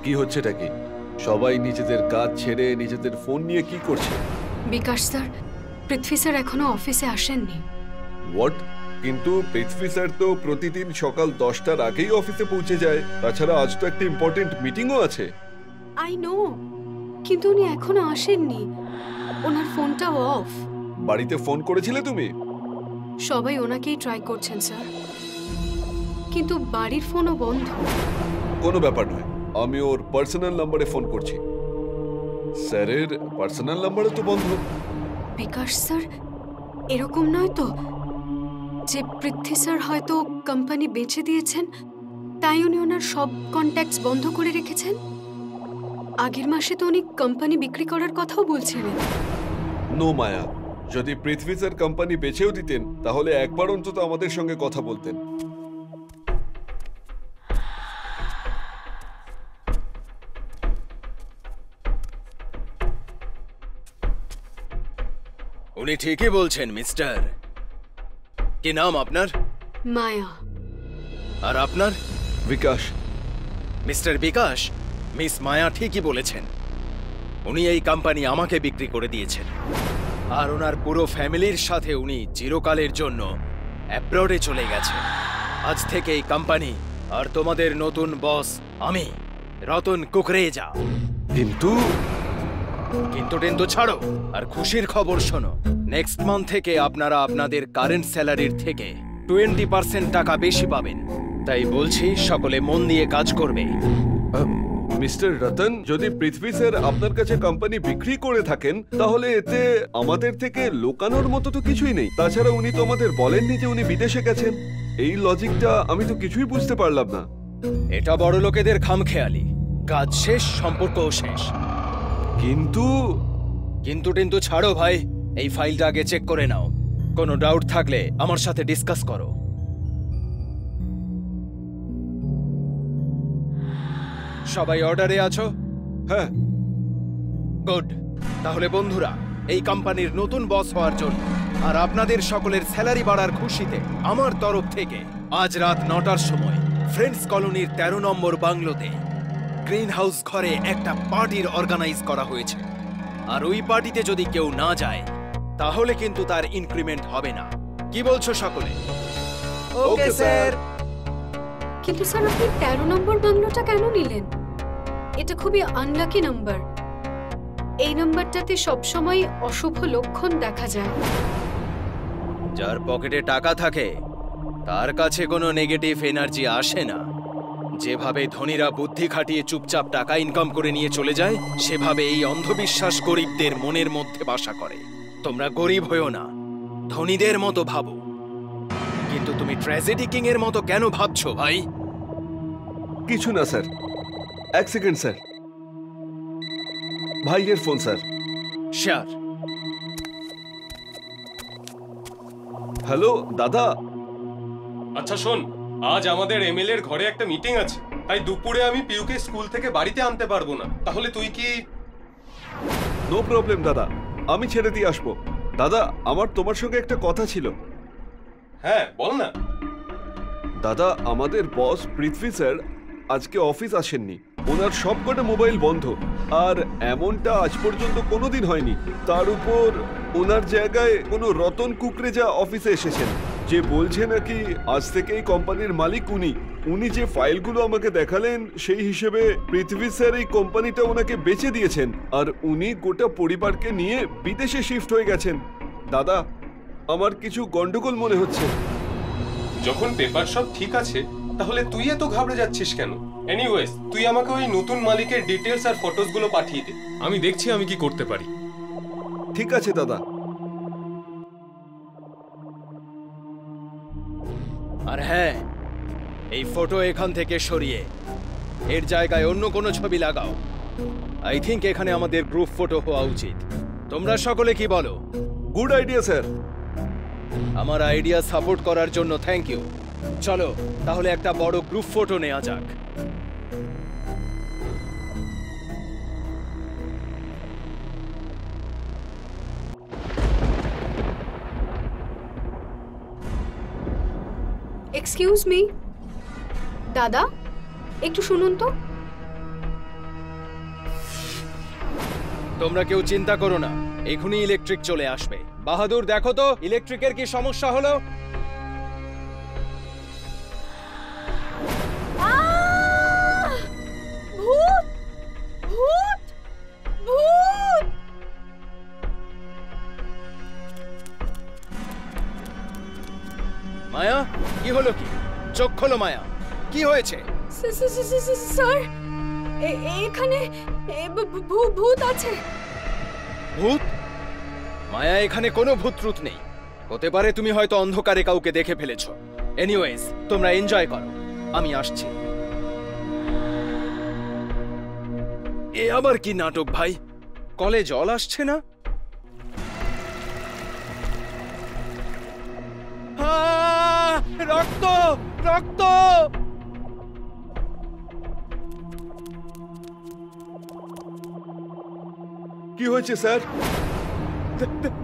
কি হচ্ছেটা কি? সবাই নিজেদের কাজ ছেড়ে নিজেদের ফোন নিয়ে কি করছে? বিকাশ স্যার, পৃথ্বী স্যার এখনো অফিসে আসেননি। হোয়াট? কিন্তু পৃথ্বী স্যার তো প্রতিদিন সকাল 10টার আগেই অফিসে পৌঁছে যায়। তাছাড়া আজ তো একটা ইম্পর্টেন্ট মিটিংও আছে। আই নো, কিন্তু উনি এখনো আসেননি। ওনার ফোনটাও অফ। বাড়িতে ফোন করেছিলে তুমি? সবাই ওনাকেই ট্রাই করছেন স্যার, কিন্তু বাড়ির ফোনও বন্ধ। কোনো ব্যাপার নয়, আমি ওর পার্সোনাল নাম্বারে ফোন করছি। স্যারের পার্সোনাল নাম্বারে তো বন্ধ। বিকাশ স্যার, এরকম নয় তো যে পৃথ্বী স্যার হয়তো কোম্পানি বেচে দিয়েছেন, তাই উনি ওনার সব কন্ট্যাক্টস বন্ধ করে রেখেছেন? আগের মাসে তো উনি কোম্পানি বিক্রি করার কথাও বলছিলেন। নো মায়া, যদি পৃথ্বী স্যার কোম্পানি বেচেও দিতেন তাহলে একবার অন্তত আমাদের সঙ্গে কথা বলতেন। উনি ঠিকই বলছেন মিস্টার। কি নাম আপনার? মায়া। আর আপনার? বিকাশ। মিস্টার বিকাশ, মিস মায়া ঠিকই বলেছেন। উনি এই কোম্পানি আমাকে বিক্রি করে দিয়েছেন, আর ওনার পুরো ফ্যামিলির সাথে উনি চিরকালের জন্য অ্যাব্রডে চলে গেছেন। আজ থেকে এই কোম্পানি আর তোমাদের নতুন বস আমি, রতন কুকরেজা। কিন্তু কিন্তু ছাড়ো, আর খুশির খবর শোনো। নেক্সট মান্থ থেকে আপনারা আপনাদের কারেন্ট স্যালারির থেকে 20% টাকা বেশি পাবেন। তাই বলছি সকলে মন দিয়ে কাজ করবে। মিস্টার রতন, যদি পৃথ্বী স্যার আপনার কাছে কোম্পানি বিক্রি করে থাকেন তাহলে এতে আমাদের থেকে লোকানোর মতো তো কিছুই নেই। তাছাড়া উনি তো আমাদের বলেননি যে উনি বিদেশে গেছেন। এই লজিকটা আমি তো কিছুই বুঝতে পারলাম না। এটা বড় লোকেদের খামখেয়ালি। কাজ শেষ, সম্পর্কও শেষ। কিন্তু কিন্তু ছাড়ো ভাই, এই ফাইলটা আগে চেক করে নাও। কোনো ডাউট থাকলে আমার সাথে ডিসকাস করো। সবাই অর্ডারে আছো? হ্যাঁ। গুড। তাহলে বন্ধুরা, এই কোম্পানির নতুন বস হওয়ার জন্য আর আপনাদের সকলের স্যালারি বাড়ার খুশিতে আমার তরফ থেকে আজ রাত 9টার সময় ফ্রেন্ডস কলোনির 13 নম্বর বাংলোতে গ্রিন হাউস ঘরে একটা পার্টির অর্গানাইজ করা হয়েছে। আর ওই পার্টিতে যদি কেউ না যায় তাহলে কিন্তু তার ইনক্রিমেন্ট হবে না। কি বলছো সকলে? Okay sir. কিন্তু স্যার, আপনি 13 নম্বর বাংলোটা কেন নিলেন? এটা খুবই আনলাকি নাম্বার। এই নাম্বারটাতে সবসময় অশুভ লক্ষণ দেখা যায়। যার পকেটে টাকা থাকে তার কাছে কোনো নেগেটিভ এনার্জি আসে না। যেভাবে ধনীরা বুদ্ধি খাটিয়ে চুপচাপ টাকা ইনকাম করে নিয়ে চলে যায়, সেভাবে এই অন্ধবিশ্বাস গরিবদের মনের মধ্যে বাসা করে। তোমরা গরিব হয়েও না, ধনীদের মতো ভাবো। কিন্তু তুমি ট্র্যাজেডি কিং এর মতো কেন ভাবছো ভাই? কিছু না স্যার। এক সেকেন্ড স্যার। ভাইয়ের ফোন স্যার। শিওর। হ্যালো দাদা। আচ্ছা শোন, আজ আমাদের এমএলএ এর ঘরে একটা মিটিং আছে, তাই দুপুরে আমি পিউকে স্কুল থেকে বাড়িতে আনতে পারবো না। তাহলে তুই কি? নো প্রবলেম দাদা, আমি ছেড়ে দিয়ে আসবো। দাদা, আমার তোমার সঙ্গে একটা কথা ছিল। হ্যাঁ বল না। দাদা, আমাদের বস পৃথ্বী স্যার আজকে অফিস আসেননি। ওনার সবকটা মোবাইল বন্ধ, আর এমনটা আজ পর্যন্ত কোনোদিন হয়নি। তার উপর ওনার জায়গায় কোনো রতন কুকরেজা অফিসে এসেছেন, যে বলছে নাকি আজ থেকে এই কোম্পানির মালিক উনি। উনি যে ফাইলগুলো আমাকে দেখালেন সেই হিসেবে পৃথ্বী স্যার এই কোম্পানিটা ওনাকে বেচে দিয়েছেন, আর উনি গোটা পরিবারকে নিয়ে বিদেশে শিফট হয়ে গেছেন। দাদা, আমার কিছু গন্ডগোল মনে হচ্ছে। যখন পেপার সব ঠিক আছে তাহলে তুই এত ঘাবড়ে যাচ্ছিস কেন? এনিওয়েজ, তুই আমাকে ওই নতুন মালিকের ডিটেলস আর ফটোস গুলো পাঠিয়ে দে। আমি দেখছি আমি কি করতে পারি। ঠিক আছে দাদা। আর হ্যাঁ, এই ফটো এখান থেকে সরিয়ে এর জায়গায় অন্য কোনো ছবি লাগাও। আই থিংক এখানে আমাদের গ্রুপ ফটো হওয়া উচিত। তোমরা সকলে কি বলো? Good idea sir. আমার আইডিয়া সাপোর্ট করার জন্য থ্যাংক ইউ। চলো তাহলে একটা বড় গ্রুপ ফটো নেওয়া যাক। এক্সকিউজ মি দাদা, একটু শুনুন তো। তোমরা কেউ চিন্তা করো না, এখনই ইলেকট্রিক চলে আসবে। বাহাদুর, দেখো তো ইলেকট্রিকের কি সমস্যা হলো। ভূত ভূত ভূত! মায়া, কি হলো? কি চোখ খোলো মায়া, কি হয়েছে? স্যার, এখানে ভূত আছে। ভূত? মায়া, এখানে কোনো ভূত ট্রুথ নেই। হতে পারে তুমি হয়তো অন্ধকারে কাউকে দেখে ফেলেছো। এনিওয়েজ, তোমরা এনজয় করো, আমি আসছি। এ আবার কি নাটক ভাই? কলে জল আসছে না? রক্ত রক্ত! কি হয়েছে স্যার?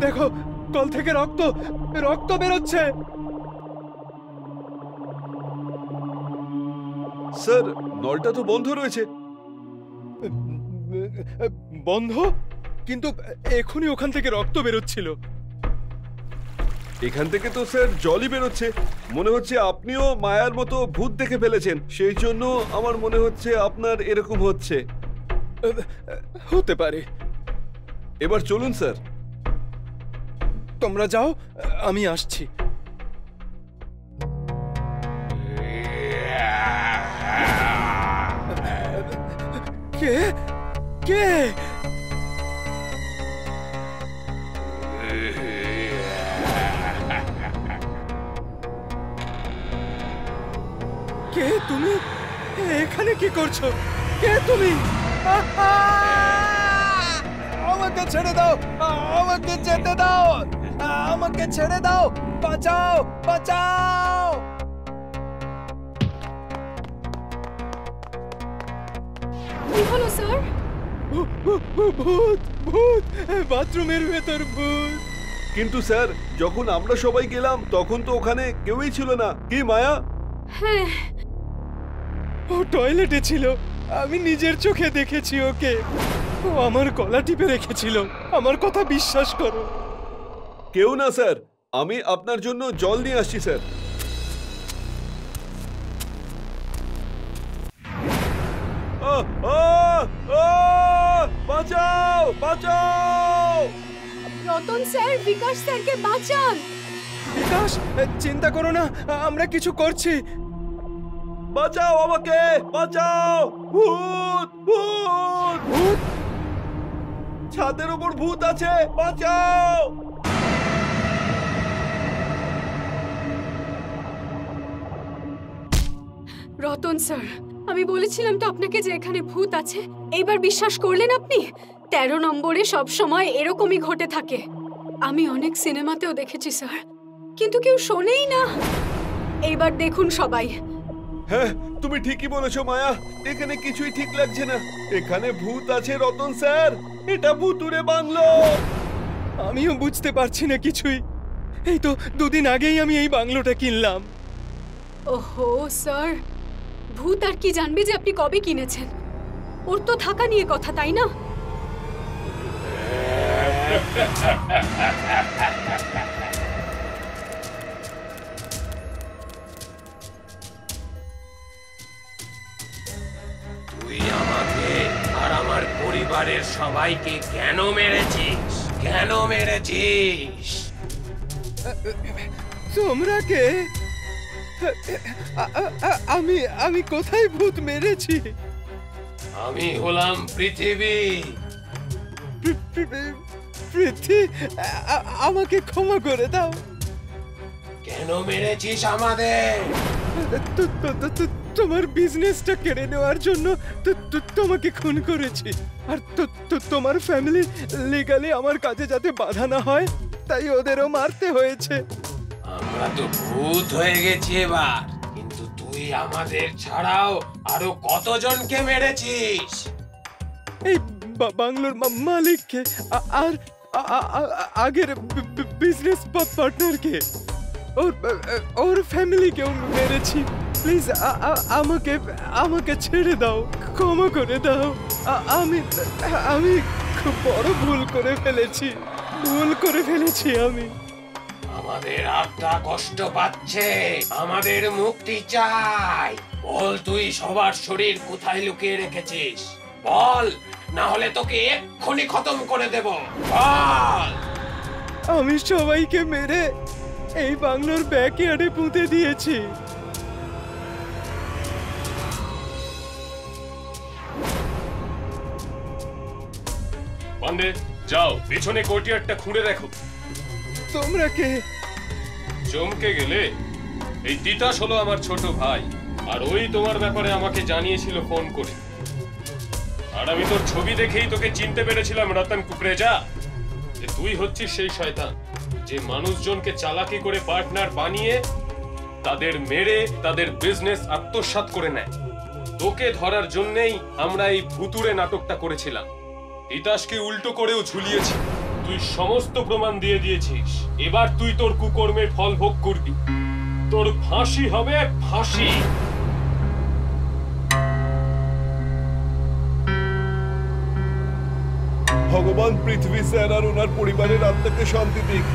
দেখো, কল থেকে রক্ত রক্ত বেরোচ্ছে। স্যার, নলটা তো বন্ধ রয়েছে। বন্ধ? কিন্তু এখনই ওখান থেকে রক্ত বেরোচ্ছিল। এখান থেকে তো স্যার জলই বেরোচ্ছে। মনে হচ্ছে আপনিও মায়ার মতো ভূত দেখে ফেলেছেন, সেই জন্য আমার মনে হচ্ছে আপনার এরকম হচ্ছে। হতে পারে। এবার চলুন স্যার। তোমরা যাও, আমি আসছি। কে কে কে তুমি এখানে কি করছো? কে তুমি? আমাকে ছেড়ে দাও, আমাকে যেতে দাও, আমাকে ছেড়ে দাও, বাঁচাও বাঁচাও। কি হলো স্যার? ভূত ভূত, বাথরুমের ভেতর ভূত। কিন্তু স্যার, যখন আমরা সবাই গেলাম তখন তো ওখানে কেউই ছিল না, কি মায়া? হ্যাঁ, ও টয়লেটে ছিল, আমি নিজের চোখে দেখেছি ওকে। ও আমার গলা টিপে রেখেছিল, আমার কথা বিশ্বাস করো। কেউ না স্যার, আমি আপনার জন্য জল নিয়ে আসছি স্যার। বাঁচাও বাঁচাও! রতন স্যার, বিকাশ স্যারকে বাঁচান। বিকাশ, চিন্তা করো না, আমরা কিছু করছি। বাঁচাও আমাকে, বাঁচাও! ভূত ভূত ভূত! ছাদের উপর ভূত আছে, বাঁচাও! রতন স্যার, আমি বলেছিলাম তো আপনাকে যে এখানে ভূত আছে। এইবার বিশ্বাস করলেন আপনি? 13 নম্বরে সব সময় এরকমই ঘটে থাকে। আমি অনেক সিনেমাতেও দেখেছি স্যার, কিন্তু কেউ শোনেই না। এইবার দেখুন সবাই। হ্যাঁ, তুমি ঠিকই বলেছো মায়া, এখানে কিছুই ঠিক লাগছে না। এখানে ভূত আছে রতন স্যার, এটা ভুতুড়ে বাংলো। আমিও বুঝতে পারছি না কিছুই। এই তো 2 দিন আগেই আমি এই বাংলোটা কিনলাম। ওহো স্যার, ভূত আর কি জানবে যে আপনি কবে কিনেছেন? ওর তো থাকা নিয়ে কথা, তাই না? তুই আমাকে আর আমার পরিবারের সবাইকে কেন মেরেছিস? কেন মেরেছিস? তোমরা কে? আমি কোথায় ভূত মেরেছি? আমি হলাম পৃথিবী। পৃথ্বী, আমাকে ক্ষমা করে দাও। কেন মেরেছিস আমাদের? তোমার বিজনেসটা কেড়ে নেওয়ার জন্য তোমাকে খুন করেছি। আর তোমার ফ্যামিলি লিগালি আমার কাজে যাতে বাধা না হয়, তাই ওদেরও মারতে হয়েছে। আমরা তো ভূত হয়ে গেছি এবার, কিন্তু তুই আমাদের ছাড়াও আরো কতজনকে মেরেছিস? এই বাংলোর মালিককে আর আগের বিজনেস পার্টনারকে, ওর ফ্যামিলিকেও মেরেছি। প্লিজ আমাকে ছেড়ে দাও, ক্ষমা করে দাও। আমি খুব বড় ভুল করে ফেলেছি আমি। আমাদের আত্মা কষ্ট পাচ্ছে, আমাদের মুক্তি চাই। বল, তুই সবার শরীর কোথায় লুকিয়ে রেখেছিস? বল, না হলে তোকে এক্ষুনি খতম করে দেব। বল। আমি সবাইকে মেরে এই বাংলোর ব্যাকইয়ার্ডে পুঁতে দিয়েছি। পান্ডে, যাও পেছনে কোর্টইয়ার্ডটা খুঁড়ে দেখো। তোমরা কে? চমকে গেলে? এই তিতাস হলো আমার ছোট ভাই, আর ওই তোমার ব্যাপারে আমাকে জানিয়েছিল ফোন করে। আর আমি তোর ছবি দেখেই তোকে চিনতে পেরেছিলাম রতন কুকরেজা, যে তুই হচ্ছিস সেই শয়তান যে মানুষজনকে চালাকি করে পার্টনার বানিয়ে তাদের মেরে তাদের বিজনেস আত্মসাৎ করে নেয়। তোকে ধরার জন্যই আমরা এই ভুতুড়ে নাটকটা করেছিলাম। তিতাসকে উল্টো করেও ঝুলিয়েছি। তুই সমস্ত প্রমাণ দিয়ে দিয়েছিস। এবার তুই তোর কুকর্মের ফল ভোগ করবি। তোর ফাঁসি হবে, ফাঁসি। ভগবান পৃথিবী স্যার আর ওনার পরিবারের আত্মাকে শান্তি দিক।